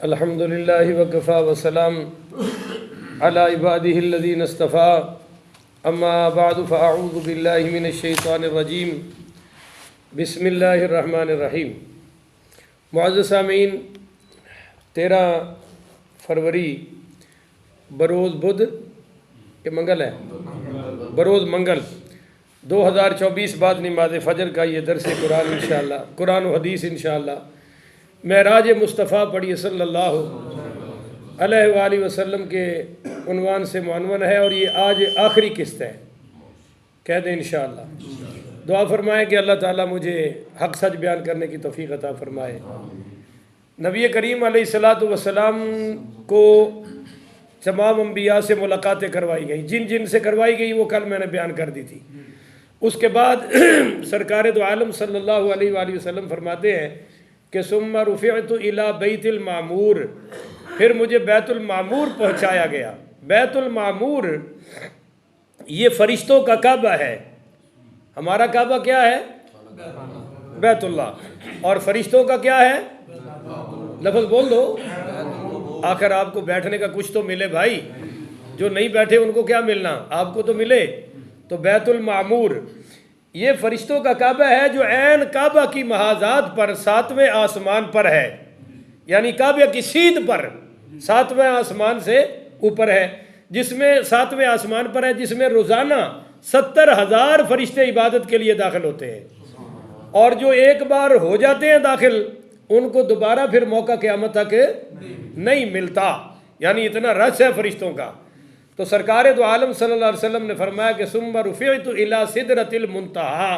الحمد للہ وکفا وسلام علی عبادہ الذین اصطفیٰ اما بعد فاعوذ باللہ من الشیطان الرجیم بسم اللہ الرحمن الرحیم۔ معزز سامعین، 13 فروری بروز بدھ کہ منگل ہے، بروز منگل 2024 بعد نماز فجر کا یہ درس قرآن انشاءاللہ، قرآن و حدیث انشاءاللہ معراج مصطفیٰ پڑھیے صلی اللہ علیہ وآلہ وسلم کے عنوان سے معنون ہے، اور یہ آج آخری قسط ہے، کہہ دیں انشاءاللہ۔ دعا فرمائے کہ اللہ تعالیٰ مجھے حق سچ بیان کرنے کی توفیق عطا فرمائے۔ نبی کریم علیہ السلام کو تمام انبیاء سے ملاقاتیں کروائی گئی، جن سے کروائی گئی وہ کل میں نے بیان کر دی تھی۔ اس کے بعد سرکار دو عالم صلی اللہ علیہ وآلہ وسلم فرماتے ہیں کہ ثم رفعت الی بیت المعمور، پھر مجھے بیت المعمور پہنچایا گیا۔ بیت المعمور یہ فرشتوں کا کعبہ ہے۔ ہمارا کعبہ کیا ہے؟ بیت اللہ۔ اور فرشتوں کا کیا ہے؟ لفظ بول دو، آخر آپ کو بیٹھنے کا کچھ تو ملے بھائی، جو نہیں بیٹھے ان کو کیا ملنا، آپ کو تو ملے۔ تو بیت المعمور یہ فرشتوں کا کعبہ ہے جو عین کعبہ کی محاذات پر 7ویں آسمان پر ہے، یعنی کعبہ کی سیدھ پر 7ویں آسمان سے اوپر ہے، جس میں 7ویں آسمان پر ہے، جس میں روزانہ 70,000 فرشتے عبادت کے لیے داخل ہوتے ہیں، اور جو ایک بار ہو جاتے ہیں داخل ان کو دوبارہ پھر موقع قیامت تک نہیں ملتا، یعنی اتنا رش ہے فرشتوں کا۔ تو سرکار دو عالم صلی اللہ علیہ وسلم نے فرمایا کہ ثم رفعت الی سدرۃ المنتہی،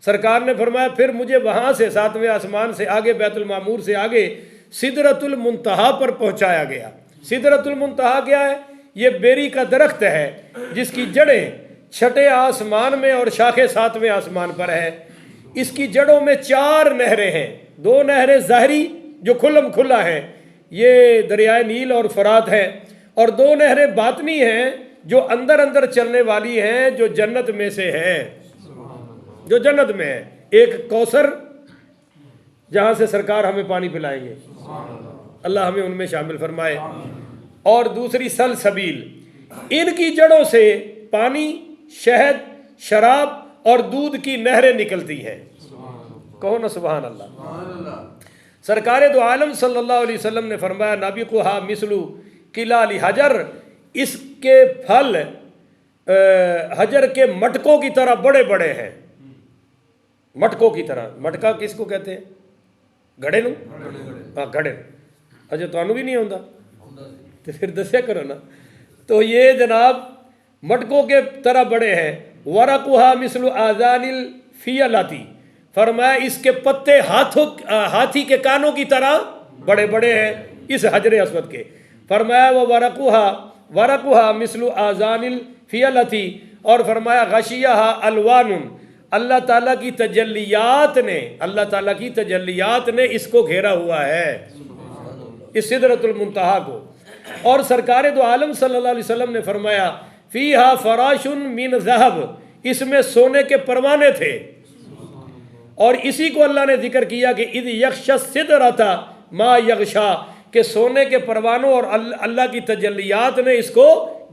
سرکار نے فرمایا پھر مجھے وہاں سے 7ویں آسمان سے آگے، بیت المعمور سے آگے سدرۃ المنتہی پر پہنچایا گیا۔ سدرۃ المنتہی کیا ہے؟ یہ بیری کا درخت ہے جس کی جڑیں 6 آسمان میں اور شاخیں 7ویں آسمان پر ہے۔ اس کی جڑوں میں 4 نہریں ہیں، 2 نہریں ظاہری جو کھلم کھلا ہیں، یہ دریائے نیل اور فرات ہے، اور 2 نہریں باطنی ہیں جو اندر اندر چلنے والی ہیں، جو جنت میں سے ہیں، جو جنت میں ہے۔ ایک کوثر جہاں سے سرکار ہمیں پانی پلائیں گے، اللہ ہمیں ان میں شامل فرمائے، اور دوسری سلسبیل، ان کی جڑوں سے پانی، شہد، شراب اور دودھ کی نہریں نکلتی ہیں۔ کہو نا سبحان اللہ۔ سرکار دو عالم صلی اللہ علیہ وسلم نے فرمایا نابقھا مثل قلال حجر، اس کے پھل حجر کے مٹکوں کی طرح بڑے بڑے ہیں، مٹکوں کی طرح۔ مٹکا کس کو کہتے ہیں؟ گھڑے نو؟ ہاں گھڑے۔ اچھا تانوں بھی نہیں ہوتا تو پھر دسیا کرو نا۔ تو یہ جناب مٹکوں کے طرح بڑے ہیں۔ ورقھا مثل آذان الفیلۃ، فرمایا اس کے پتے ہاتھی کے کانوں کی طرح بڑے بڑے ہیں اس حجر اسود کے۔ فرمایا وہ ورقھا مثل آذان الفیلۃ، اور فرمایا غشیھا الوان، اللہ تعالیٰ کی تجلیات نے اس کو گھیرا ہوا ہے، اس سدرۃ المنتہی کو۔ اور سرکار دو عالم صلی اللہ علیہ وسلم نے فرمایا فیہا فراش من ذہب، اس میں سونے کے پروانے تھے، اور اسی کو اللہ نے ذکر کیا کہ اذ یغشی السدرۃ ما یغشی، کہ سونے کے پروانوں اور اللہ کی تجلیات نے اس کو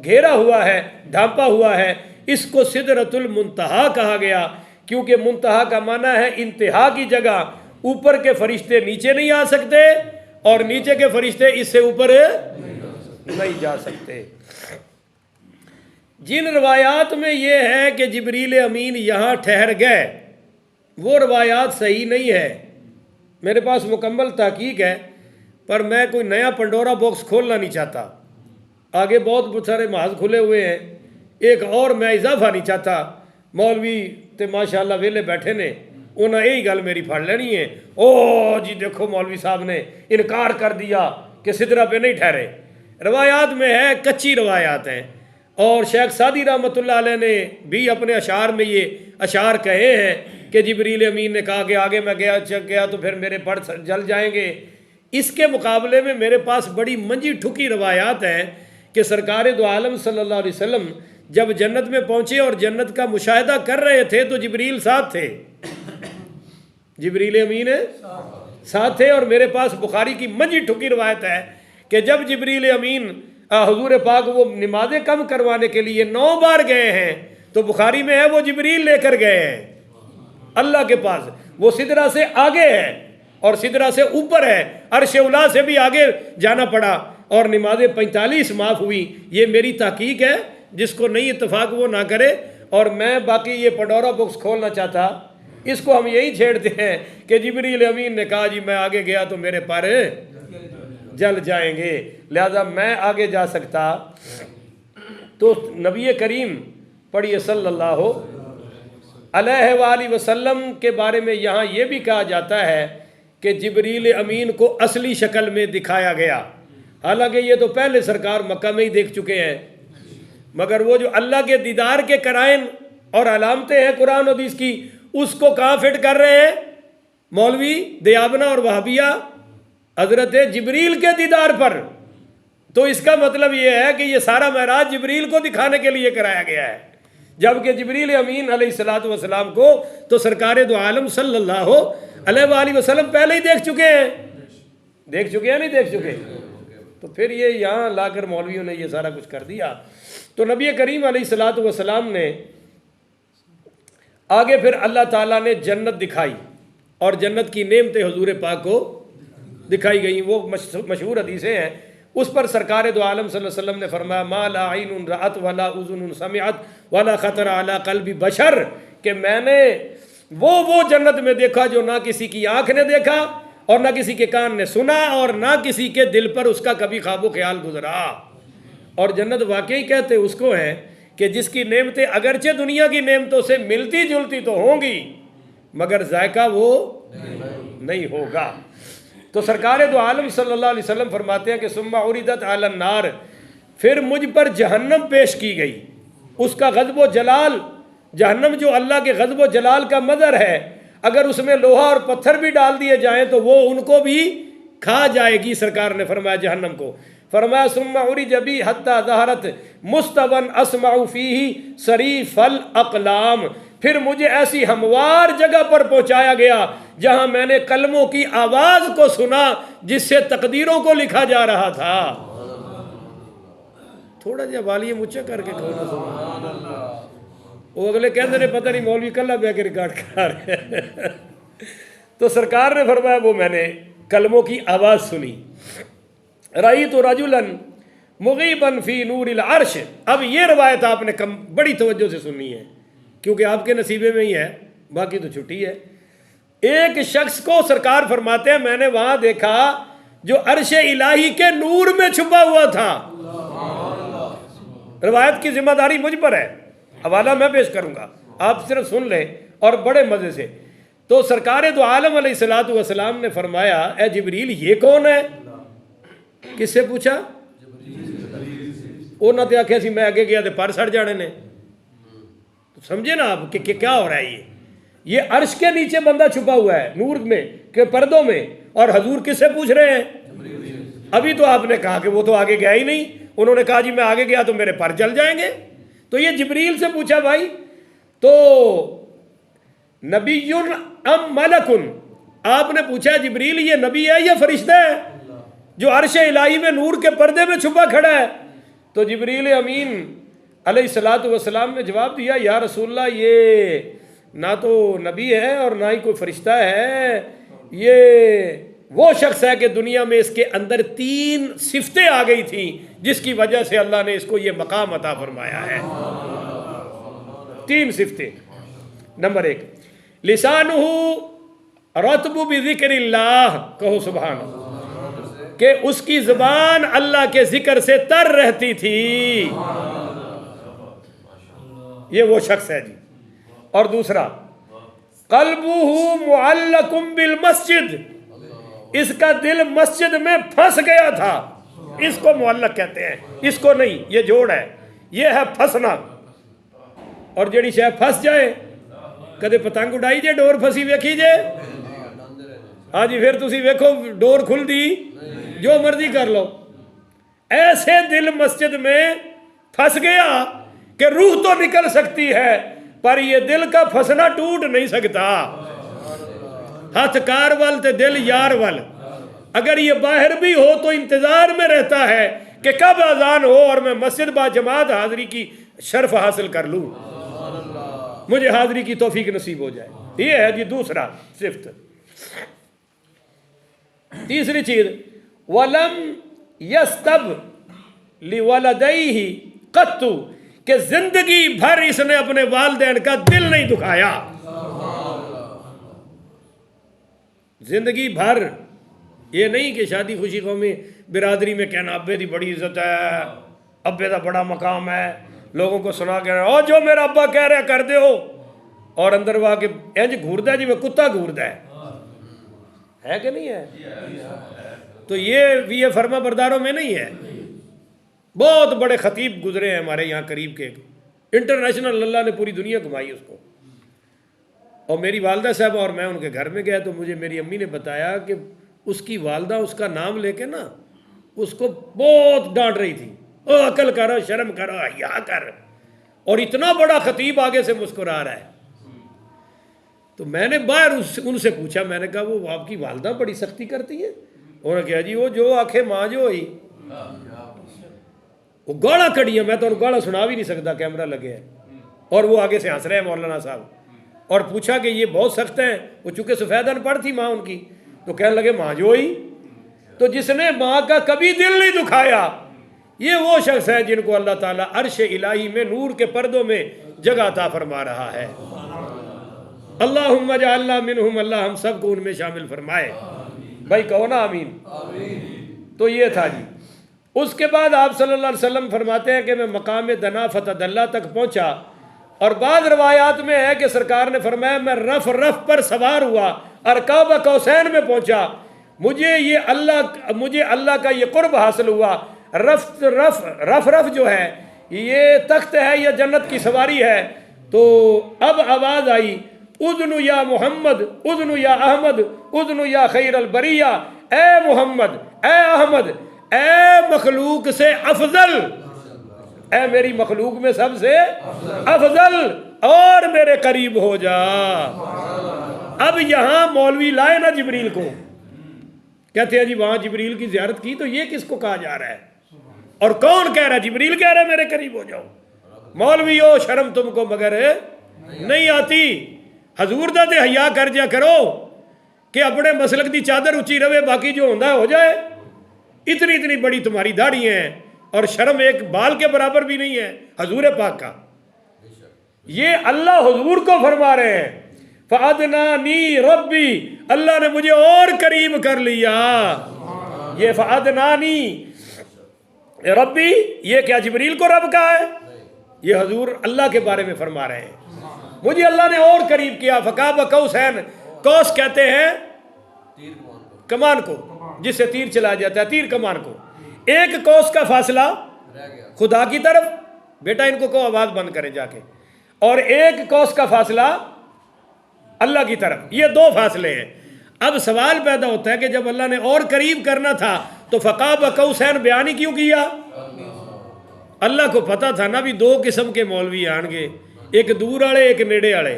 گھیرا ہوا ہے، ڈھانپا ہوا ہے۔ اس کو سدرۃ المنتہی کہا گیا کیونکہ منتہا کا معنی ہے انتہا کی جگہ۔ اوپر کے فرشتے نیچے نہیں آ سکتے اور نیچے کے فرشتے اس سے اوپر نہیں جا سکتے۔ جن روایات میں یہ ہے کہ جبریل امین یہاں ٹھہر گئے، وہ روایات صحیح نہیں ہے۔ میرے پاس مکمل تحقیق ہے، پر میں کوئی نیا پنڈورا باکس کھولنا نہیں چاہتا۔ آگے بہت سارے محاذ کھلے ہوئے ہیں، ایک اور میں اضافہ نہیں چاہتا۔ مولوی تے ماشاءاللہ ویلے بیٹھے نے، انہیں یہی گل میری پھڑ لینی ہے، او جی دیکھو مولوی صاحب نے انکار کر دیا کہ سدرہ پہ نہیں ٹھہرے۔ روایات میں ہے، کچی روایات ہیں، اور شیخ سعدی رحمۃ اللہ علیہ نے بھی اپنے اشعار میں یہ اشعار کہے ہیں کہ جبریل امین نے کہا کہ آگے میں گیا تو پھر میرے پڑ جل جائیں گے۔ اس کے مقابلے میں میرے پاس بڑی منجی ٹھکی روایات ہیں کہ سرکار دو عالم صلی اللہ علیہ وسلم جب جنت میں پہنچے اور جنت کا مشاہدہ کر رہے تھے تو جبریل ساتھ تھے، جبریل امین ساتھ تھے، اور میرے پاس بخاری کی منجی ٹھکی روایت ہے کہ جب جبریل امین حضور پاک وہ نمازیں کم کروانے کے لیے 9 بار گئے ہیں، تو بخاری میں ہے وہ جبریل لے کر گئے ہیں اللہ کے پاس، وہ سدرہ سے آگے ہے اور سدرہ سے اوپر ہے، عرش اولیٰ سے بھی آگے جانا پڑا، اور نمازیں 45 معاف ہوئی۔ یہ میری تحقیق ہے، جس کو نہیں اتفاق وہ نہ کرے۔ اور میں باقی یہ پنڈورا بکس کھولنا چاہتا، اس کو ہم یہی چھیڑتے ہیں کہ جبریل امین نے کہا جی میں آگے گیا تو میرے پر جل جائیں گے، لہذا میں آگے جا سکتا۔ تو نبی کریم پڑھیے صلی اللہ علیہ وآلہ وسلم کے بارے میں یہاں یہ بھی کہا جاتا ہے کہ جبریل امین کو اصلی شکل میں دکھایا گیا، حالانکہ یہ تو پہلے سرکار مکہ میں ہی دیکھ چکے ہیں، مگر وہ جو اللہ کے دیدار کے قرائن اور علامتیں ہیں قرآن و حدیث کی، اس کو کہاں فٹ کر رہے ہیں مولوی دیابنا اور وہابیہ؟ حضرت جبریل کے دیدار پر۔ تو اس کا مطلب یہ ہے کہ یہ سارا معراج جبریل کو دکھانے کے لیے کرایا گیا ہے، جبکہ جبریل امین علیہ الصلوۃ والسلام کو تو سرکار دو عالم صلی اللہ علیہ وآلہ وسلم پہلے ہی دیکھ چکے ہیں۔ دیکھ چکے ہیں نہیں دیکھ چکے؟ تو پھر یہ یہاں لا کر مولویوں نے یہ سارا کچھ کر دیا۔ تو نبی کریم علیہ الصلوۃ والسلام نے آگے پھر اللہ تعالیٰ نے جنت دکھائی، اور جنت کی نعمتیں حضور پاک کو دکھائی گئیں، وہ مشہور حدیثیں ہیں۔ اس پر سرکار دو عالم صلی اللہ علیہ وسلم نے فرمایا ما لا عین رأت ولا اذن سمعت ولا خطر علی قلب بشر، کہ میں نے وہ جنت میں دیکھا جو نہ کسی کی آنکھ نے دیکھا اور نہ کسی کے کان نے سنا اور نہ کسی کے دل پر اس کا کبھی خواب و خیال گزرا۔ اور جنت واقعی کہتے اس کو ہے کہ جس کی نعمتیں اگرچہ دنیا کی نعمتوں سے ملتی جلتی تو ہوں گی، مگر ذائقہ وہ نہیں ہوگا۔ تو سرکار دو عالم صلی اللہ علیہ وسلم فرماتے ہیں کہ ثم عرضت علی النار، پھر مجھ پر جہنم پیش کی گئی، اس کا غضب و جلال، جہنم جو اللہ کے غضب و جلال کا مظہر ہے، اگر اس میں لوہا اور پتھر بھی ڈال دیے جائیں تو وہ ان کو بھی کھا جائے گی۔ سرکار نے فرمایا جہنم کو، فرمایا ثم عرج بی حتی ظہرت مستون اسمع فیہ صریف الاقلام، پھر مجھے ایسی ہموار جگہ پر پہنچایا گیا جہاں میں نے کلموں کی آواز کو سنا جس سے تقدیروں کو لکھا جا رہا تھا۔ تھوڑا جا والیوم اونچا کر کے کھونا سبحان اللہ، وہ اگلے کہتے ہیں پتہ نہیں مولوی کلہ بہ کے ریکارڈ کرا رہے ہیں۔ تو سرکار نے فرمایا وہ میں نے کلموں کی آواز سنی۔ رأیت رجلا مغیبا فی نور العرش، اب یہ روایت آپ نے بڑی توجہ سے سننی ہے کیونکہ آپ کے نصیبے میں ہی ہے، باقی تو چھٹی ہے۔ ایک شخص کو سرکار فرماتے ہیں میں نے وہاں دیکھا جو عرش الہی کے نور میں چھپا ہوا تھا۔ روایت کی ذمہ داری مجھ پر ہے، حوالہ میں پیش کروں گا، آپ صرف سن لیں اور بڑے مزے سے۔ تو سرکار دو عالم علیہ الصلوۃ والسلام نے فرمایا اے جبریل یہ کون ہے؟ کس سے پوچھا؟ وہ نہ تے آکھے سی میں آگے گیا تے پر سڑ جانے نے۔ تو سمجھے نا آپ کہ کیا ہو رہا ہے؟ یہ عرش کے نیچے بندہ چھپا ہوا ہے نور میں کہ پردوں میں، اور حضور کس سے پوچھ رہے ہیں؟ ابھی تو آپ نے کہا کہ وہ تو آگے گیا ہی نہیں، انہوں نے کہا جی میں آگے گیا تو میرے پر جل جائیں گے۔ تو یہ جبریل سے پوچھا بھائی تو نبی ام ملکن، آپ نے پوچھا جبریل یہ نبی ہے یا فرشتہ ہے جو عرش الہی میں نور کے پردے میں چھپا کھڑا ہے؟ تو جبریل امین علیہ الصلوۃ والسلام نے جواب دیا یا رسول اللہ یہ نہ تو نبی ہے اور نہ ہی کوئی فرشتہ ہے، یہ وہ شخص ہے کہ دنیا میں اس کے اندر 3 صفتیں آ گئی تھیں جس کی وجہ سے اللہ نے اس کو یہ مقام عطا فرمایا ہے۔ 3 صفتیں۔ نمبر 1 لسانہ رطب بذکر اللہ، کہو سبحان اللہ، کہ اس کی زبان اللہ کے ذکر سے تر رہتی تھی، یہ وہ شخص ہے جی۔ اور دوسرا قلبہ معلق بالمسجد، اس کا دل مسجد میں پھنس گیا تھا، اس کو معلق کہتے ہیں، اس کو نہیں، یہ جوڑ ہے، یہ ہے پھنسنا۔ اور جڑی شے پھنس جائے، کدے پتنگ اڑائی جے ڈور پھسی ویکھی جے، ہاں جی پھر تسی ویکھو ڈور کھل دی جو مرضی کر لو۔ ایسے دل مسجد میں پھنس گیا کہ روح تو نکل سکتی ہے پر یہ دل کا پھنسنا ٹوٹ نہیں سکتا۔ ہاتھ کار وال تے دل یار وال. اگر یہ باہر بھی ہو تو انتظار میں رہتا ہے کہ کب اذان ہو اور میں مسجد با جماعت حاضری کی شرف حاصل کر لوں, مجھے حاضری کی توفیق نصیب ہو جائے. یہ ہے جی دوسرا صفت. تیسری چیز, وَلَمْ يَسْتَبْ لِوَلَدَيْهِ قَطُّ, کہ زندگی بھر اس نے اپنے والدین کا دل نہیں دکھایا. زندگی بھر. یہ نہیں کہ شادی خوشی قومی برادری میں کہنا ابے دی بڑی عزت ہے, ابے دا بڑا مقام ہے, لوگوں کو سنا کے او جو میرا ابا کہہ رہا کر دے ہو, اور اندر وا کے انج گھوردا جی میں کتا گھوردا ہے کہ نہیں ہے؟ تو یہ فرما برداروں میں نہیں ہے. بہت بڑے خطیب گزرے ہیں ہمارے یہاں قریب کے, انٹرنیشنل, اللہ نے پوری دنیا گھمائی اس کو. اور میری والدہ صاحبہ اور میں ان کے گھر میں گیا تو مجھے میری امی نے بتایا کہ اس کی والدہ اس کا نام لے کے نا اس کو بہت ڈانٹ رہی تھی, او عقل کرو, شرم کرو, حیا کر. اور اتنا بڑا خطیب آگے سے مسکرا رہا ہے. تو میں نے باہر ان سے پوچھا, میں نے کہا وہ آپ کی والدہ بڑی سختی کرتی ہے؟ انہوں نے کہا جی وہ جو آنکھیں ماں جو ہوئی وہ گاڑا کڑی ہے, میں تو گاڑا سنا بھی نہیں سکتا, کیمرہ لگے ہے. اور وہ آگے سے ہنس رہے ہیں مولانا صاحب. اور پوچھا کہ یہ بہت سخت ہیں, وہ چونکہ سفید ان پڑھ تھی ماں ان کی, تو کہنے لگے ماں جو ہوئی. تو جس نے ماں کا کبھی دل نہیں دکھایا, یہ وہ شخص ہے جن کو اللہ تعالیٰ عرش الہی میں نور کے پردوں میں جگہ عطا فرما رہا ہے. اللہم اجعلنا منہم, اللہ ہم سب کو ان میں شامل فرمائے. بھائی کہو نا آمین. تو یہ تھا جی. اس کے بعد آپ صلی اللہ علیہ وسلم فرماتے ہیں کہ میں مقام دنا فتح اللہ تک پہنچا, اور بعض روایات میں ہے کہ سرکار نے فرمایا میں رف پر سوار ہوا اور قاب قوسین میں پہنچا. مجھے اللہ کا یہ قرب حاصل ہوا. رف جو ہے یہ تخت ہے, یہ جنت کی سواری ہے. تو اب آواز آئی, اذن یا محمد, اذن یا احمد, اذن یا خیر البریہ, اے محمد, اے احمد, اے مخلوق سے افضل, اے میری مخلوق میں سب سے افضل, اور میرے قریب ہو جا. اب یہاں مولوی لائے نا جبریل کو, کہتے ہیں جی وہاں جبریل کی زیارت کی, تو یہ کس کو کہا جا رہا ہے؟ اور کون کہہ رہا ہے؟ جبریل کہہ رہا ہے میرے قریب ہو جاؤ. مولوی ہو شرم تم کو مگر نہیں آتی. حضور دا تے حیا کر جا کرو کہ اپنے مسلک دی چادر اونچی رہے, باقی جو ہوندہ ہو جائے. اتنی بڑی تمہاری داڑھی ہیں اور شرم ایک بال کے برابر بھی نہیں ہے حضور پاک کا. یہ اللہ حضور کو فرما رہے ہیں, فَأَدْنَانِي رَبِّي, اللہ نے مجھے اور قریب کر لیا. یہ فَأَدْنَانِي رَبِّي, یہ کیا جبریل کو رب کہا ہے؟ یہ حضور اللہ کے بارے میں فرما رہے ہیں, مجھے اللہ نے اور قریب کیا. فَقَابَ قَوْسَيْن, قوس کہتے ہیں کمان کو جس سے تیر چلا جاتا ہے, تیر کمان کو. ایک قوس کا فاصلہ خدا کی طرف, بیٹا ان کو آواز بند کرے جا کے, اور ایک قوس کا فاصلہ اللہ کی طرف. یہ دو فاصلے ہیں. اب سوال پیدا ہوتا ہے کہ جب اللہ نے اور قریب کرنا تھا تو فقاب قوسین بیان ہی کیوں کیا؟ اللہ کو پتا تھا نا بھی دو قسم کے مولوی آن گے, ایک دور والے ایک نیڑے والے.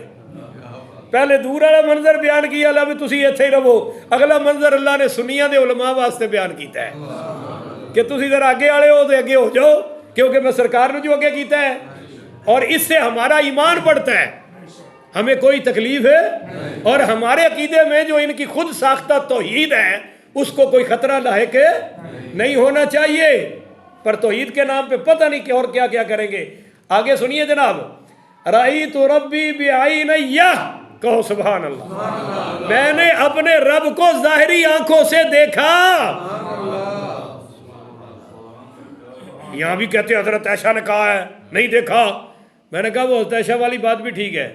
پہلے دور والا منظر بیان کیا, اللہ بھی تسی ایتھے ہی رہو. اگلا منظر اللہ نے سنیاں دے علماء واسطے بیان کیتا ہے کہ تسی ذرا آگے والے ہو تو آگے ہو جاؤ, کیونکہ میں سرکار نے جو آگے کیتا ہے, اور اس سے ہمارا ایمان بڑھتا ہے, ہمیں کوئی تکلیف ہے, اور ہمارے عقیدے میں جو ان کی خود ساختہ توحید ہے اس کو کوئی خطرہ لاحق نہیں ہونا چاہیے. پر توحید کے نام پہ پتہ نہیں کہ اور کیا کیا کریں گے. آگے سنیے جناب, رأیت ربی بعینیہ, کہو سبحان اللہ. میں نے اپنے رب کو ظاہری آنکھوں سے دیکھا. یہاں بھی کہتے ہیں حضرت عائشہ نے کہا ہے, نہیں دیکھا. میں نے کہا وہ حضرت عائشہ والی بات بھی ٹھیک ہے.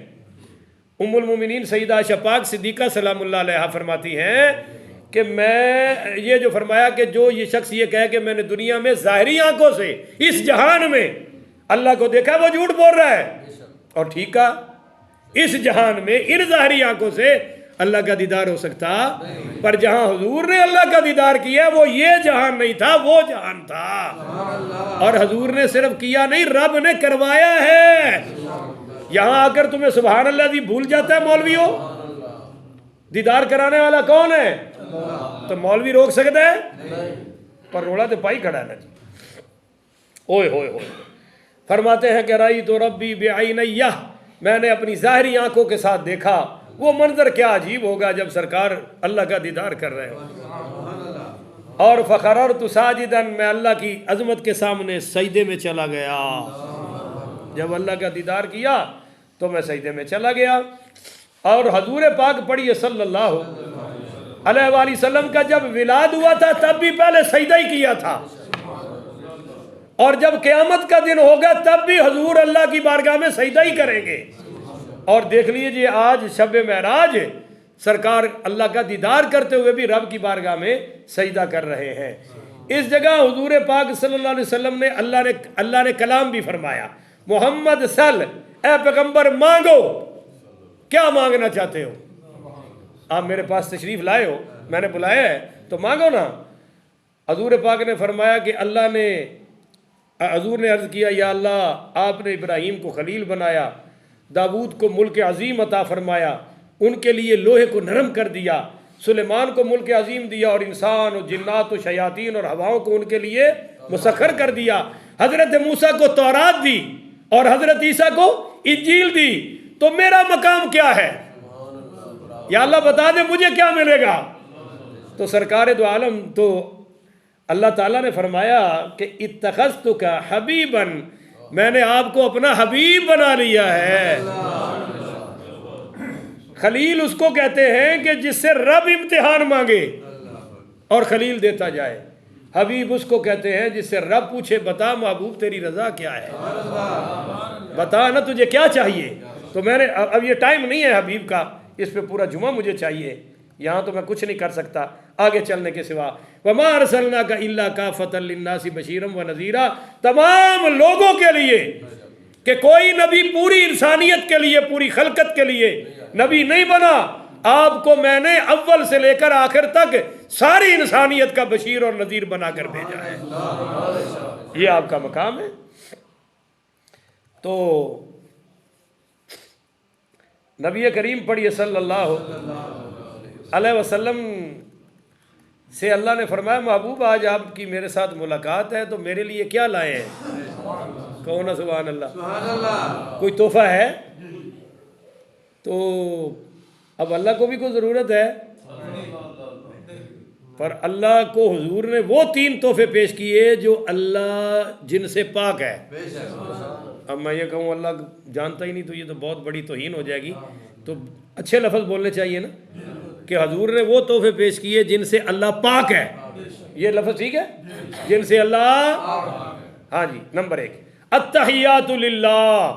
ام المومنین سیدہ عائشہ پاک صدیقہ سلام اللہ علیہا فرماتی ہیں کہ میں یہ جو فرمایا کہ جو یہ شخص یہ کہے کہ میں نے دنیا میں ظاہری آنکھوں سے اس جہان میں اللہ کو دیکھا, وہ جھوٹ بول رہا ہے. اور ٹھیک ہے, اس جہان میں ان ظاہری آنکھوں سے اللہ کا دیدار ہو سکتا, پر جہاں حضور نے اللہ کا دیدار کیا وہ یہ جہان نہیں تھا, وہ جہان تھا. اور حضور نے صرف کیا نہیں, رب نے کروایا ہے. یہاں آ کر تمہیں سبحان اللہ بھی بھول جاتا ہے مولویوں. دیدار کرانے والا کون ہے؟ تو مولوی روک سکتا ہے؟ پر روڑا تو پائی کھڑا ہے نا جی. اوئے ہوئے ہوئے. فرماتے ہیں کہ رائی تو ربی بعینیہ، میں نے اپنی ظاہری آنکھوں کے ساتھ دیکھا. وہ منظر کیا عجیب ہوگا جب سرکار اللہ کا دیدار کر رہے ہوں. اور فخررت ساجدا، میں اللہ کی عظمت کے سامنے سجدے میں چلا گیا. جب اللہ کا دیدار کیا تو میں سجدے میں چلا گیا. اور حضور پاک پڑھیے صلی اللہ علیہ وآلہ وسلم کا جب ولاد ہوا تھا تب بھی پہلے سجدہ ہی کیا تھا، اور جب قیامت کا دن ہوگا تب بھی حضور اللہ کی بارگاہ میں سجدہ ہی کریں گے. اور دیکھ لیجئے آج شب معراج سرکار اللہ کا دیدار کرتے ہوئے بھی رب کی بارگاہ میں سجدہ کر رہے ہیں. اس جگہ حضور پاک صلی اللہ علیہ وسلم نے اللہ نے کلام بھی فرمایا، محمد صل، اے پیغمبر مانگو. کیا مانگنا چاہتے ہو؟ آپ میرے پاس تشریف لائے ہو، میں نے بلایا ہے تو مانگو نا. حضور پاک نے فرمایا کہ حضور نے عرض کیا، یا اللہ آپ نے ابراہیم کو خلیل بنایا، داود کو ملک عظیم عطا فرمایا، ان کے لیے لوہے کو نرم کر دیا، سلیمان کو ملک عظیم دیا، اور انسان اور جنات و شیاطین اور ہواؤں کو ان کے لیے مسخر کر دیا. حضرت موسیٰ کو تورات دی اور حضرت عیسیٰ کو انجیل دی. تو میرا مقام کیا ہے؟ یا اللہ بتا دے مجھے کیا ملے گا؟ تو سرکار دو عالم تو اللہ تعالیٰ نے فرمایا کہ اتخذتک حبیبا، میں نے آپ کو اپنا حبیب بنا لیا ہے. خلیل اس کو کہتے ہیں کہ جس سے رب امتحان مانگے اور خلیل دیتا جائے. حبیب اس کو کہتے ہیں جس سے رب پوچھے بتا محبوب تیری رضا کیا ہے، بتا نا تجھے کیا چاہیے. تو میں نے اب یہ ٹائم نہیں ہے حبیب کا، اس پہ پورا جمعہ مجھے چاہیے، یہاں تو میں کچھ نہیں کر سکتا آگے چلنے کے سوا. وَمَا أَرْسَلْنَاكَ إِلَّا كَافَةً لِلنَّاسِ بَشِيرًا وَنَذِيرًا، تمام لوگوں کے لیے، کہ کوئی نبی پوری انسانیت کے لیے، پوری خلقت کے لیے نبی نہیں بنا. آپ کو میں نے اول سے لے کر آخر تک ساری انسانیت کا بشیر اور نذیر بنا کر بھیجا ہے. یہ آپ کا مقام ہے. تو نبی کریم پڑھیے صلی اللہ علیہ وسلم سے اللہ نے فرمایا، محبوب آج آپ کی میرے ساتھ ملاقات ہے تو میرے لیے کیا لائے ہیں؟ کہو نا سبحان اللہ. کوئی تحفہ ہے؟ تو اب اللہ کو بھی کوئی ضرورت ہے، پر اللہ کو حضور نے وہ 3 تحفے پیش کیے جو اللہ جن سے پاک ہے. اب میں یہ کہوں اللہ جانتا ہی نہیں تو یہ تو بہت بڑی توہین ہو جائے گی. تو اچھے لفظ بولنے چاہیے نا، کہ حضور نے وہ تحفے پیش کیے جن سے اللہ پاک ہے. یہ لفظ ٹھیک ہے؟ جن سے اللہ، ہاں جی. نمبر 1 التحیات للہ،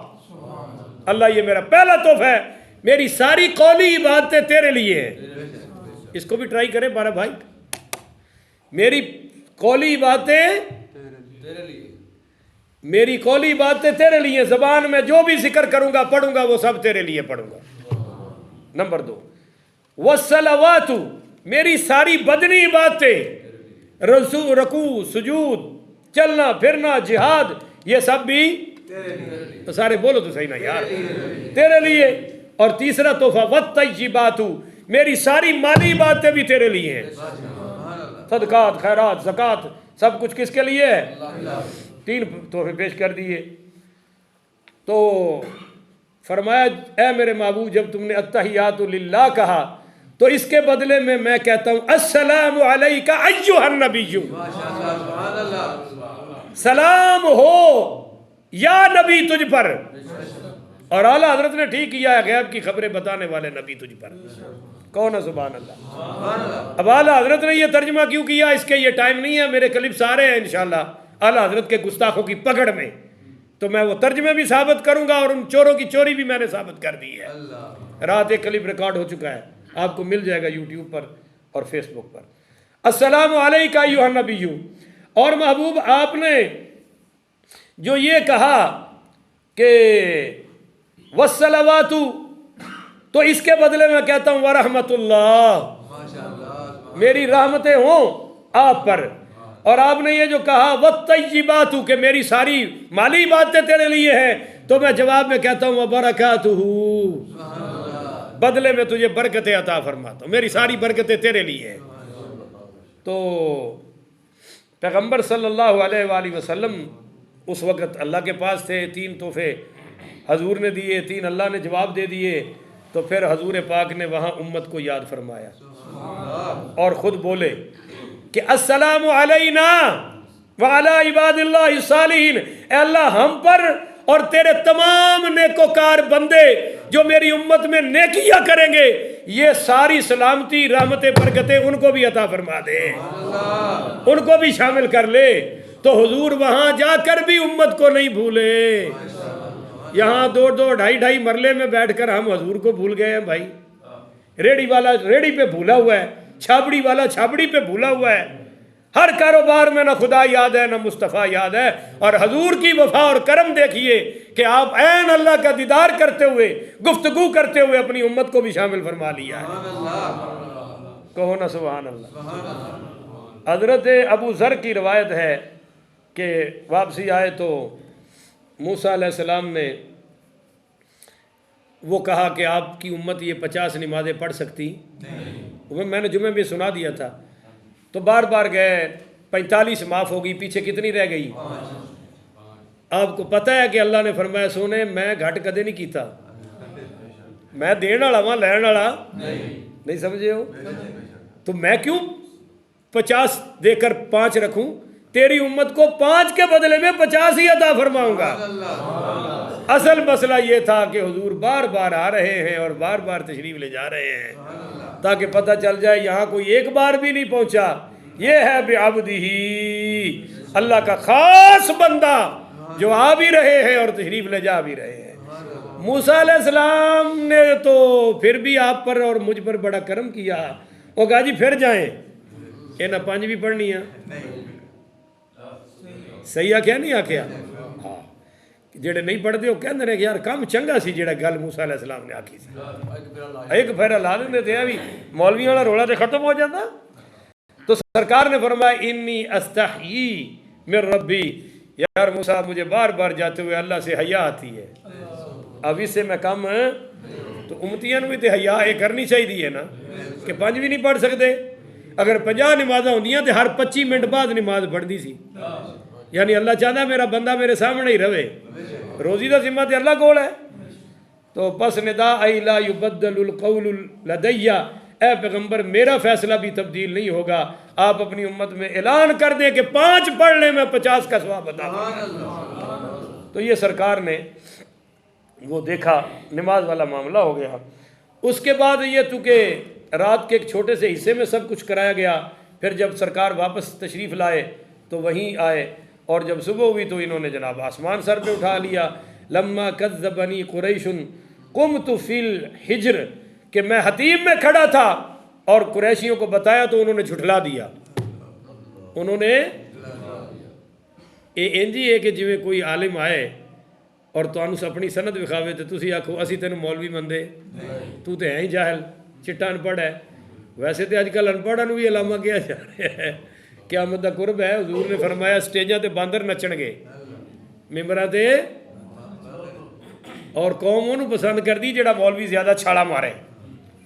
اللہ یہ میرا پہلا تحفہ ہے، میری ساری قولی عبادتیں تیرے لیے ہیں. اس کو بھی ٹرائی کریں بارہ بھائی. میری قولی عبادتیں تیرے لیے، زبان میں جو بھی ذکر کروں گا پڑھوں گا وہ سب تیرے لیے پڑھوں گا. نمبر 2 والصلوات، میری ساری بدنی عبادتیں، رکوع سجود، چلنا پھرنا جہاد، یہ سب بھی تو سارے بولو تو صحیح نا یار، تیرے لیے. اور تیسرا تحفہ والطیبات، میری ساری مالی باتیں بھی تیرے لیے ہیں، صدقات خیرات زکوٰۃ سب کچھ کس کے لیے ہے؟ 3 تحفے پیش کر دیے. تو فرمایا اے میرے محبوب جب تم نے التحیات للہ کہا تو اس کے بدلے میں کہتا ہوں السلام علیک ایھا النبی، سلام ہو یا نبی تجھ پر. اور اعلیٰ حضرت نے ٹھیک کیا ہے، غیب کی خبریں بتانے والے نبی تجھ پر. کون ہے سبحان اللہ. اب اعلیٰ حضرت نے یہ ترجمہ کیوں کیا، اس کے یہ ٹائم نہیں ہے، میرے کلپ سارے ہیں انشاءاللہ اعلیٰ حضرت کے گستاخوں کی پکڑ میں، تو میں وہ ترجمے بھی ثابت کروں گا اور ان چوروں کی چوری بھی میں نے ثابت کر دی ہے. رات ایک کلپ ریکارڈ ہو چکا ہے، آپ کو مل جائے گا یوٹیوب پر اور فیس بک پر. السلام علیک ایھا النبی. اور محبوب آپ نے جو یہ کہا کہ والصلوات، تو اس کے بدلے میں کہتا ہوں ورحمت اللہ، میری رحمتیں ہوں آپ پر. اور آپ نے یہ جو کہا والطیبات، کہ میری ساری مالی باتیں تیرے لیے ہیں، تو میں جواب میں کہتا ہوں وبرکاتہ، بدلے میں تجھے برکتیں عطا فرماتا ہوں، میری ساری برکتیں تیرے لیے ہیں۔ تو پیغمبر صلی اللہ علیہ وآلہ وسلم اس وقت اللہ کے پاس تھے، 3 تحفے حضور نے دیے، 3 اللہ نے جواب دے دیے، تو پھر حضور پاک نے وہاں امت کو یاد فرمایا اور خود بولے کہ السلام علینا وعلی عباد اللہ الصالحین، اے اللہ ہم پر اور تیرے تمام نیکوکار بندے جو میری امت میں نیکیاں کریں گے، یہ ساری سلامتی رحمتیں برکتیں ان کو بھی عطا فرما دے، ان کو بھی شامل کر لے۔ تو حضور وہاں جا کر بھی امت کو نہیں بھولے۔ یہاں 2-2 ڈھائی مرلے میں بیٹھ کر ہم حضور کو بھول گئے ہیں بھائی۔ ریڑی والا ریڑی پہ بھولا ہوا ہے، چھابڑی والا چھابڑی پہ بھولا ہوا ہے، ہر کاروبار میں نہ خدا یاد ہے نہ مصطفیٰ یاد ہے۔ اور حضور کی وفا اور کرم دیکھیے کہ آپ عین اللہ کا دیدار کرتے ہوئے گفتگو کرتے ہوئے اپنی امت کو بھی شامل فرما لیا ہے۔ کہو نا سبحان اللہ۔ حضرت ابو ذر کی روایت ہے کہ واپسی آئے تو موسیٰ علیہ السلام نے وہ کہا کہ آپ کی امت یہ 50 نمازیں پڑھ سکتی؟ میں نے جمعے میں سنا دیا تھا، تو بار بار گئے، 45 معاف ہو گئی، پیچھے کتنی رہ گئی؟ آپ کو پتہ ہے کہ اللہ نے فرمایا سونے میں گھٹ کدے نہیں کیتا، میں دین والا وہاں لین والا نہیں سمجھے ہو، تو میں کیوں 50 دے کر 5 رکھوں؟ تیری امت کو 5 کے بدلے میں 50 ہی عطا فرماؤں گا۔ اصل مسئلہ یہ تھا کہ حضور بار بار آ رہے ہیں اور بار بار تشریف لے جا رہے ہیں تاکہ پتہ چل جائے یہاں کوئی ایک بار بھی نہیں پہنچا، یہ ہے بعبدہ، اللہ کا خاص بندہ جو آ بھی رہے ہیں اور تشریف لے جا بھی رہے ہیں۔ موسیٰ علیہ السلام نے تو پھر بھی آپ پر اور مجھ پر بڑا کرم کیا، وہ کہا جی پھر جائیں، یہ نہ 5 بھی پڑھنی ہے، صحیح آکھیا نہیں آکھیا؟ ہاں، جڑے نہیں پڑھتے وہ کہندے نے کہ یار کم چنگا سی جڑا گل موسیٰ علیہ السلام نے آکھی سی، ایک پھیرا لا دیندے تھے، ابھی مولوی والا رولا تے ختم ہو جاتا۔ تو سرکار نے فرمایا انی استحیی من ربی، یار موسیٰ مجھے بار بار جاتے ہوئے اللہ سے حیا آتی ہے، اب اس سے میں کم تو امتیاں بھی تے حیا یہ کرنی چاہیے نا کہ 5 بھی نہیں پڑھ سکتے۔ اگر 50 نمازاں ہوندیاں تے ہر 25 منٹ بعد نماز پڑھدی سی، یعنی اللہ چاہتا میرا بندہ میرے سامنے ہی رہے، روزی دا ذمہ تے اللہ کول ہے۔ تو پس نداء لا یبدل القول لدی، اے پیغمبر میرا فیصلہ بھی تبدیل نہیں ہوگا، آپ اپنی امت میں اعلان کر دیں کہ 5 پڑھ لیں میں 50 کا ثواب عطا کروں گا۔ تو یہ سرکار نے وہ دیکھا، نماز والا معاملہ ہو گیا۔ اس کے بعد یہ چونکہ رات کے ایک چھوٹے سے حصے میں سب کچھ کرایا گیا، پھر جب سرکار واپس تشریف لائے تو وہیں آئے، اور جب صبح ہوئی تو انہوں نے جناب آسمان سر پہ اٹھا لیا۔ لما کذبنی قریش قمت فی الحجر، کہ میں حتیم میں کھڑا تھا اور قریشیوں کو بتایا تو انہوں نے جھٹلا دیا۔ انہوں نے انجی ہے کہ جویں کوئی عالم آئے اور تانوں اپنی سند وکھاوے تے تسی آکھو اسی تینوں مولوی مندے، تو تے ہے ہی جاہل، چٹا ان پڑھ ہے۔ ویسے تے اج کل ان پڑھاں نوں بھی علامہ کیا جا رہا ہے، قیامت دا قرب ہے۔ حضور نے فرمایا سٹیجاں تے باندر نچن گے، ممبراں تے، اور قوم انہوں پسند کر دی جڑا مولوی زیادہ چھاڑا مارے،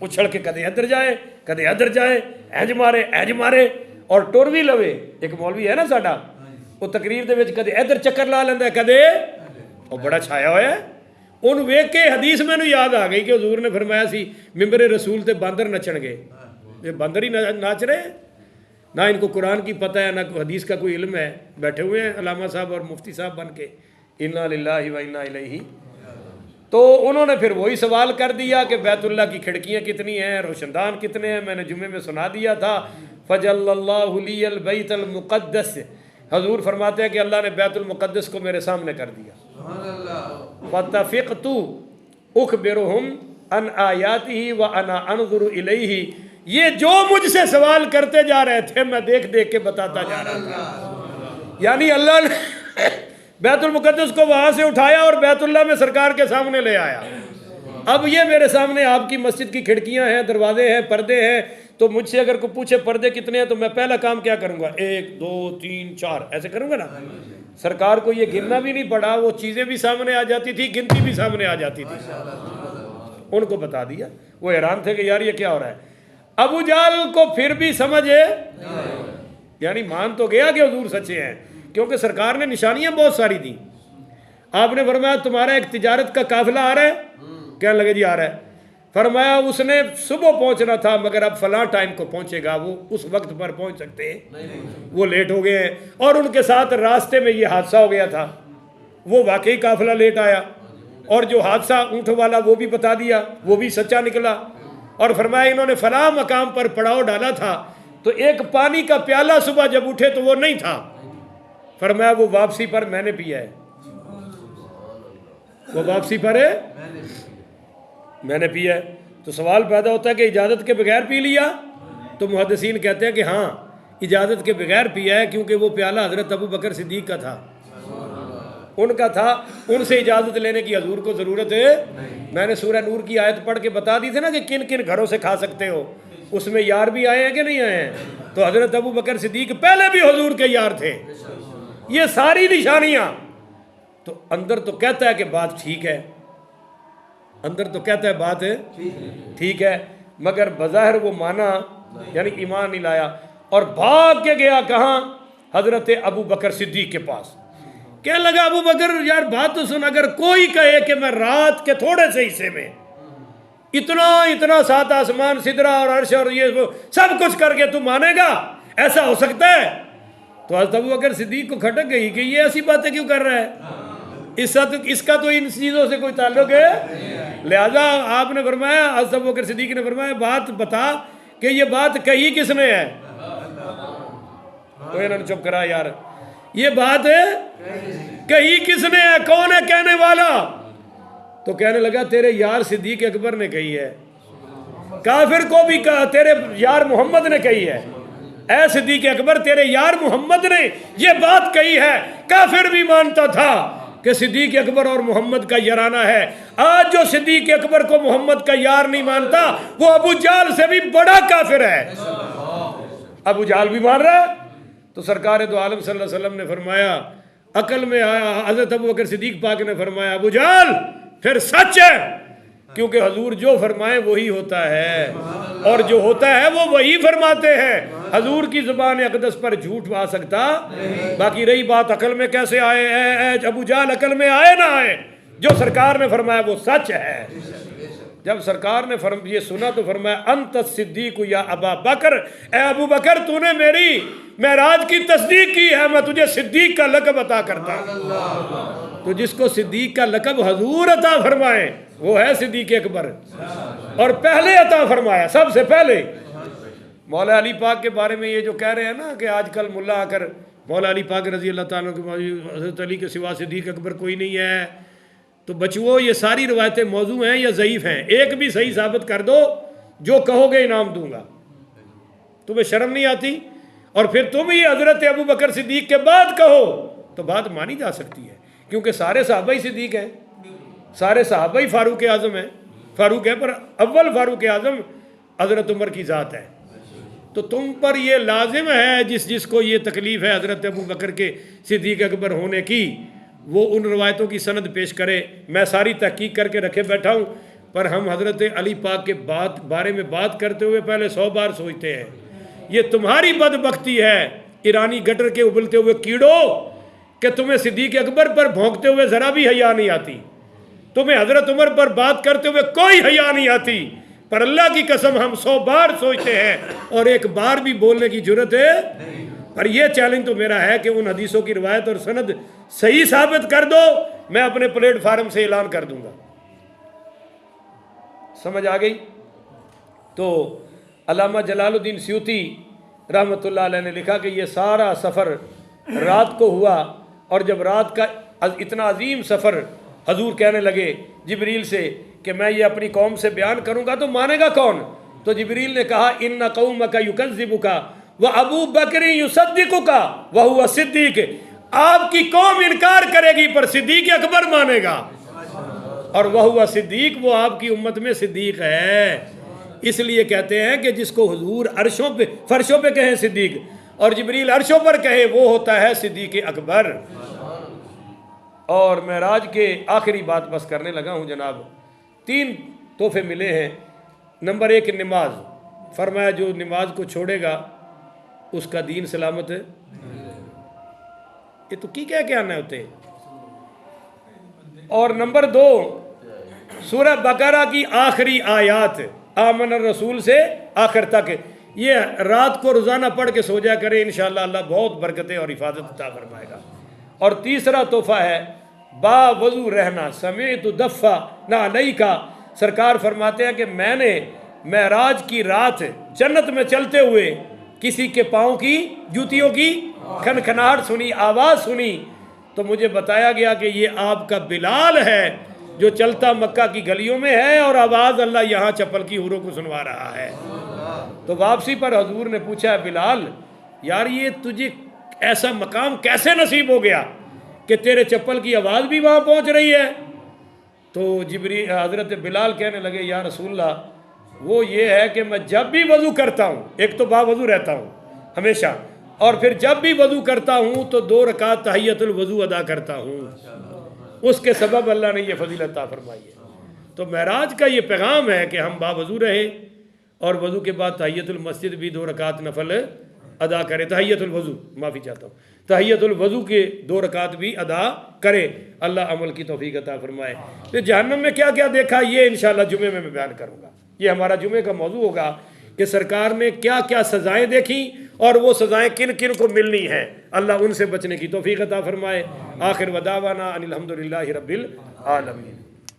اچھل کے کدے ادھر جائے کدے ادھر جائے، اینج مارے اور ٹر بھی لوے۔ ایک مولوی ہے نا ساڈا، وہ تقریر دے وچ کدے ادھر چکر لا لیندا ہے کدے، وہ بڑا چھایا ہوا ہے۔ انہوں ویکھ کے حدیث میں نو یاد آ گئی کہ حضور نے فرمایا سی ممبر رسول تے باندر نچن گے، یہ باندر ہی ناچ رہے ہیں، نہ ان کو قرآن کی پتہ ہے نہ حدیث کا کوئی علم ہے، بیٹھے ہوئے ہیں علامہ صاحب اور مفتی صاحب بن کے، انا للہ و انا الیہ۔ تو انہوں نے پھر وہی سوال کر دیا کہ بیت اللہ کی کھڑکیاں کتنی ہیں، روشندان کتنے ہیں، میں نے جمعے میں سنا دیا تھا۔ فجل اللہ لی البیت المقدس، حضور فرماتے ہیں کہ اللہ نے بیت المقدس کو میرے سامنے کر دیا۔ فتفقت اخبرہم ان آیاتہ وانا انظر الیہ، یہ جو مجھ سے سوال کرتے جا رہے تھے میں دیکھ دیکھ کے بتاتا جا رہا تھا۔ یعنی اللہ نے بیت المقدس کو وہاں سے اٹھایا اور بیت اللہ میں سرکار کے سامنے لے آیا۔ اب یہ میرے سامنے آپ کی مسجد کی کھڑکیاں ہیں، دروازے ہیں، پردے ہیں، تو مجھ سے اگر کوئی پوچھے پردے کتنے ہیں تو میں پہلا کام کیا کروں گا؟ 1 2 3 4 ایسے کروں گا نا۔ سرکار کو یہ گننا بھی نہیں پڑا، وہ چیزیں بھی سامنے آ جاتی تھی، گنتی بھی سامنے آ جاتی تھی، ان کو بتا دیا۔ وہ حیران تھے کہ یار یہ کیا ہو رہا ہے. ابو جہل کو پھر بھی سمجھے یعنی مان تو گیا کہ حضور سچے ہیں, کیونکہ سرکار نے نشانیاں بہت ساری دیں. آپ نے فرمایا تمہارا ایک تجارت کا قافلہ آ رہا ہے, کہنے لگے جی آ رہا ہے. فرمایا اس نے صبح پہنچنا تھا مگر اب فلاں ٹائم کو پہنچے گا, وہ اس وقت پر پہنچ سکتے ہیں, وہ لیٹ ہو گئے ہیں. اور ان کے ساتھ راستے میں یہ حادثہ ہو گیا تھا, وہ واقعی قافلہ لیٹ آیا, اور جو حادثہ اونٹ والا وہ بھی بتا دیا, وہ بھی سچا نکلا. اور فرمایا انہوں نے فلاں مقام پر پڑاؤ ڈالا تھا تو ایک پانی کا پیالہ صبح جب اٹھے تو وہ نہیں تھا. فرمایا وہ واپسی پر میں نے پیا ہے, وہ واپسی پر ہے میں نے پیا ہے. تو سوال پیدا ہوتا ہے کہ اجازت کے بغیر پی لیا؟ تو محدثین کہتے ہیں کہ ہاں اجازت کے بغیر پیا ہے, کیونکہ وہ پیالہ حضرت ابو بکر صدیق کا تھا, ان کا تھا, ان سے اجازت لینے کی حضور کو ضرورت ہے. میں نے سورہ نور کی آیت پڑھ کے بتا دی تھی نا کہ کن کن گھروں سے کھا سکتے ہو, اس میں یار بھی آئے ہیں کہ نہیں آئے ہیں. تو حضرت ابو بکر صدیق پہلے بھی حضور کے یار تھے. یہ ساری نشانیاں تو اندر تو کہتا ہے کہ بات ٹھیک ہے, اندر تو کہتا ہے بات ٹھیک ہے, مگر بظاہر وہ مانا یعنی ایمان نہیں لایا, اور بھاگ کے گیا کہاں؟ حضرت ابو بکر صدیق کے پاس. کہنے لگا ابو بکر یار بات تو سن, اگر کوئی کہے کہ میں رات کے تھوڑے سے حصے میں اتنا 7 آسمان سدرہ اور عرش اور یہ سب کچھ کر کے تو مانے گا؟ ایسا ہو سکتا ہے؟ تو حضرت ابو بکر صدیق کو کھٹک گئی کہ یہ ایسی باتیں کیوں کر رہا ہے, اس کا تو ان چیزوں سے کوئی تعلق ہے. لہذا آپ نے فرمایا, حضرت ابو بکر صدیق نے فرمایا بات بتا کہ یہ بات کہی کس نے ہے؟ تو انہوں نے چپ کرا, یار یہ بات کہی کس نے ہے, کون ہے کہنے والا؟ تو کہنے لگا تیرے یار صدیق اکبر نے کہی ہے. کافر کو بھی کہا تیرے یار محمد نے کہی ہے. اے صدیق اکبر تیرے یار محمد نے یہ بات کہی ہے. کافر بھی مانتا تھا کہ صدیق اکبر اور محمد کا یارانہ ہے. آج جو صدیق اکبر کو محمد کا یار نہیں مانتا وہ ابو جہل سے بھی بڑا کافر ہے. ابو جہل بھی مان رہا ہے. تو سرکار دو عالم صلی اللہ علیہ وسلم نے فرمایا, عقل میں آیا, حضرت ابو بکر صدیق پاک نے فرمایا ابو جہل پھر سچ ہے, کیونکہ حضور جو فرمائے وہی ہوتا ہے, اور جو ہوتا ہے وہ وہی فرماتے ہیں. حضور کی زبان اقدس پر جھوٹ آ سکتا. باقی رہی بات عقل میں کیسے آئے, اے ابو جہل عقل میں آئے نہ آئے, جو سرکار نے فرمایا وہ سچ ہے. جب سرکار نے یہ سنا تو فرمایا انت الصدیق یا ابا بکر, اے ابو بکر تو نے میری معراج کی تصدیق کی ہے, میں تجھے صدیق کا لقب عطا کرتا ہوں. تو جس کو صدیق کا لقب حضور عطا فرمائے وہ ہے صدیق اکبر, اور پہلے عطا فرمایا سب سے پہلے. مولا علی پاک کے بارے میں یہ جو کہہ رہے ہیں نا کہ آج کل ملا آ کر مولا علی پاک رضی اللہ تعالیٰ کے حضرت علی کے سوا صدیق اکبر کوئی نہیں ہے, تو بچو یہ ساری روایتیں موضوع ہیں یا ضعیف ہیں؟ ایک بھی صحیح ثابت کر دو, جو کہو گے انعام دوں گا. تمہیں شرم نہیں آتی؟ اور پھر تم ہی حضرت ابو بکر صدیق کے بعد کہو تو بات مانی جا سکتی ہے, کیونکہ سارے صحابہ ہی صدیق ہیں, سارے صحابہ ہی فاروق اعظم ہیں. فاروق ہے پر اول فاروق اعظم حضرت عمر کی ذات ہے. تو تم پر یہ لازم ہے جس کو یہ تکلیف ہے حضرت ابو بکر کے صدیق اکبر ہونے کی, وہ ان روایتوں کی سند پیش کرے. میں ساری تحقیق کر کے رکھے بیٹھا ہوں, پر ہم حضرت علی پاک کے بارے میں بات کرتے ہوئے پہلے 100 بار سوچتے ہیں. یہ تمہاری بدبختی ہے ایرانی گٹر کے ابلتے ہوئے کیڑو کہ تمہیں صدیق اکبر پر بھونکتے ہوئے ذرا بھی حیا نہیں آتی, تمہیں حضرت عمر پر بات کرتے ہوئے کوئی حیا نہیں آتی. پر اللہ کی قسم ہم 100 بار سوچتے ہیں اور ایک بار بھی بولنے کی جرت ہے. پر یہ چیلنج تو میرا ہے کہ ان حدیثوں کی روایت اور سند صحیح ثابت کر دو, میں اپنے پلیٹ فارم سے اعلان کر دوں گا. سمجھ آ گئی؟ تو علامہ جلال الدین سیوطی رحمۃ اللہ علیہ نے لکھا کہ یہ سارا سفر رات کو ہوا, اور جب رات کا اتنا عظیم سفر حضور کہنے لگے جبریل سے کہ میں یہ اپنی قوم سے بیان کروں گا تو مانے گا کون؟ تو جبریل نے کہا ان قومک یکذبک وابو بکر یصدقک وہو صدیق, آپ کی قوم انکار کرے گی پر صدیق اکبر مانے گا, اور وہو صدیق وہ آپ کی امت میں صدیق ہے. اس لیے کہتے ہیں کہ جس کو حضور عرشوں پہ فرشوں پہ کہیں صدیق اور جبریل عرشوں پر کہے وہ ہوتا ہے صدیق اکبر. اور معراج کے آخری بات بس کرنے لگا ہوں جناب. 3 تحفے ملے ہیں نمبر 1 نماز، فرمایا جو نماز کو چھوڑے گا اس کا دین سلامت ہے۔ یہ تو کی کہہ کے آنا ہوتے ہیں۔ اور نمبر 2 سورہ بقرہ کی آخری آیات آمن الرسول سے آخر تک، یہ رات کو روزانہ پڑھ کے سو جا کرے، انشاءاللہ اللہ بہت برکتیں اور حفاظت عطا فرمائے گا۔ اور تیسرا تحفہ ہے با وضو رہنا، سمعت دفع نہ علیہ کا، سرکار فرماتے ہیں کہ میں نے معراج کی رات جنت میں چلتے ہوئے کسی کے پاؤں کی جوتیوں کی کھنکھناہٹ سنی، آواز سنی، تو مجھے بتایا گیا کہ یہ آپ کا بلال ہے جو چلتا مکہ کی گلیوں میں ہے، اور آواز اللہ یہاں چپل کی حوروں کو سنوا رہا ہے۔ تو واپسی پر حضور نے پوچھا ہے بلال یار یہ تجھے ایسا مقام کیسے نصیب ہو گیا کہ تیرے چپل کی آواز بھی وہاں پہنچ رہی ہے؟ تو حضرت بلال کہنے لگے یا رسول اللہ وہ یہ ہے کہ میں جب بھی وضو کرتا ہوں، ایک تو باوضو رہتا ہوں ہمیشہ، اور پھر جب بھی وضو کرتا ہوں تو 2 رکعت تحیۃ الوضو ادا کرتا ہوں، اس کے سبب اللہ نے یہ فضیلت عطا فرمائی ہے۔ تو معراج کا یہ پیغام ہے کہ ہم باوضو رہیں اور وضو کے بعد تحیۃ المسجد بھی 2 رکعت نفل ادا کرے، تحیۃ الوضو، معافی چاہتا ہوں، تحیۃ الوضو کے 2 رکعت بھی ادا کرے، اللہ عمل کی توفیق عطا فرمائے۔ تو جہنم میں کیا کیا دیکھا یہ انشاءاللہ جمعے میں بیان کروں گا، یہ ہمارا جمعے کا موضوع ہوگا کہ سرکار نے کیا کیا سزائیں دیکھیں اور وہ سزائیں کن کن کو ملنی ہیں، اللہ ان سے بچنے کی توفیق عطا فرمائے۔ آخر ودعوانا ان الحمدللہ رب العالمین۔